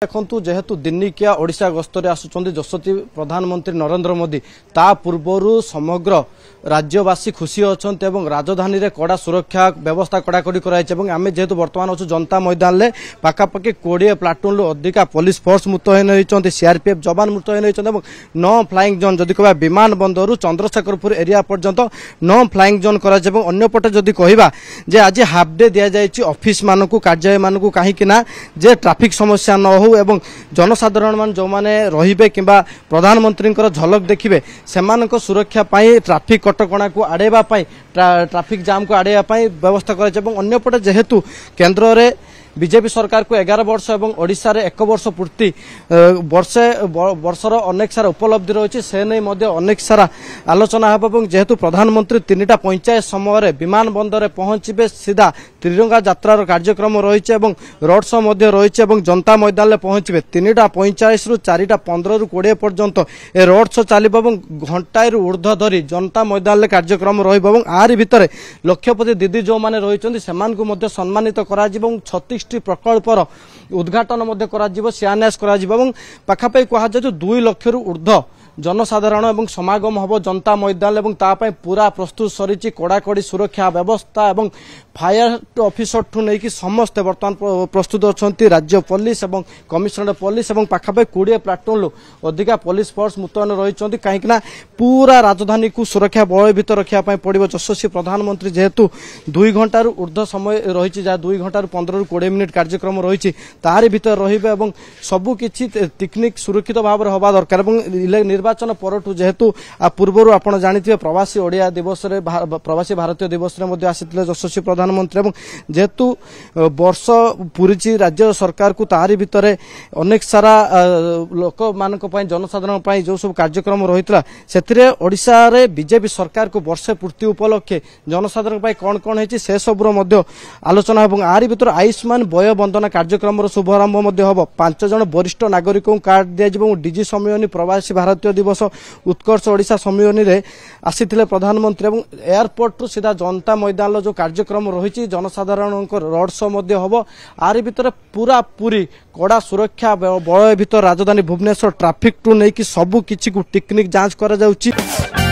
देखु जेहेतु दिनिकिया ओडिशा गस्तरे आसुचंदी यशस्वी प्रधानमंत्री नरेंद्र मोदी ता पूर्व समग्र राज्यवासी खुशी अच्छा राजधानी रे कड़ा सुरक्षा व्यवस्था कड़ाकड़ी कराई आम जेहेतु बर्तमान अच्छु जनता मैदान में पाखापाखि 20 प्लाटून अधिका पुलिस फोर्स मुतयन होती सीआरपीएफ जवान मुतयन होती नो फ्लाइंग जोन जदि कह विमान बंदर चंद्रशेखरपुर एरिया पर्यंत नो फ्लाइंग जोन करपटे जदि कह आज हाफ डे दि जाए ऑफिस मानक कार्यालय मानक कहीं ट्राफिक समस्या न हो एवं जनसाधारण मान जो माने रहिबे किंबा प्रधानमंत्री झलक देखिबे सेमानक सुरक्षा पाई ट्राफिक कटकणा को आड़ेबा पाई ट्राफिक जाम को आड़ेबा पाई व्यवस्था कराई एवं अन्यपटे जेहेतु केंद्र रे बीजेपी सरकार को 11 वर्ष और ओडिशा रे 1 वर्ष पूर्ति वर्षर अनेक सारा उपलब्धि रही से नहीं अनेक सारा आलोचना हे जेहेतु प्रधानमंत्री 3टा पंचायत समय विमान बंदर पहुंचे सीधा त्रिरंगा यात्रार कार्यक्रम रही रोड शो रही जनता मैदान में पहुंचे 3टा 45 रु 4टा 15 रु 20 पर्यंत ए रोड शो चलो घंटाए ऊर्ध्व धरी जनता मैदान में कार्यक्रम रही भितर लक्षपति दीदी जो मैंने रही सम्मानित कर 36 प्रकल्पर उद्घाटन करा शिलान्यास पाखापाखि कहुए 2 लाख रु ऊर्ध्व जनसाधारण एवं समागम हम जनता मैदान एवं तापाई पूरा प्रस्तुत सरी कड़ाकड़ी सुरक्षा व्यवस्था एवं फायर ऑफिसर ठू नहीं समस्ते बर्तमान प्रस्तुत अच्छा राज्य पुलिस एवं कमिशनरेट पुलिस एवं पाखापाखि 20 प्लाटून अधिका पुलिस फोर्स मुतयन रही कहीं पूरा राजधानी को सुरक्षा बल भर रखापी पड़ो यशस्वी प्रधानमंत्री जेहेतु 2 घंटार ऊर्ध्व समय रही 2 घंटार 15 रु 20 मिनिट कार्यक्रम रही तारि भितर रही सबकि टेक्निक सुरक्षित भाव में हवा दरकार निर्वाचन परठू जेहेतु पूर्व आप जानी प्रवासी ओडिया दिवस प्रवासी भारतीय दिवस आसी यशस्वी प्रधानमंत्री जेहेतु वर्ष पूरी राज्य सरकार को तारि भितर अनेक सारा लोक मान जनसाधारण जो सब कार्यक्रम रही से ओडिशा रे बीजेपी सरकार को वर्षे पूर्ति उपलक्षे जनसाधारण कौन कौन है से सबूर आलोचना आरि भितर आयुष्मान वय वंदना कार्यक्रम शुभारंभ हम 5 जन वरिष्ठ नागरिक कार्ड दिया डीजी सम्मेलन प्रवासी भारतीय दिवस उत्कर्ष ओडिशा सम्मेलन रे आसीथिले प्रधानमंत्री एयरपोर्ट रु सीधा जनता मैदान जो कार्यक्रम रही जनसाधारण रोड शो हम आरि भितर पूरा पूरी कड़ा सुरक्षा बलय भितर राजधानी भुवनेश्वर ट्राफिक टू नहीं सबू किसी को टेक्निक जांच करा जाउची।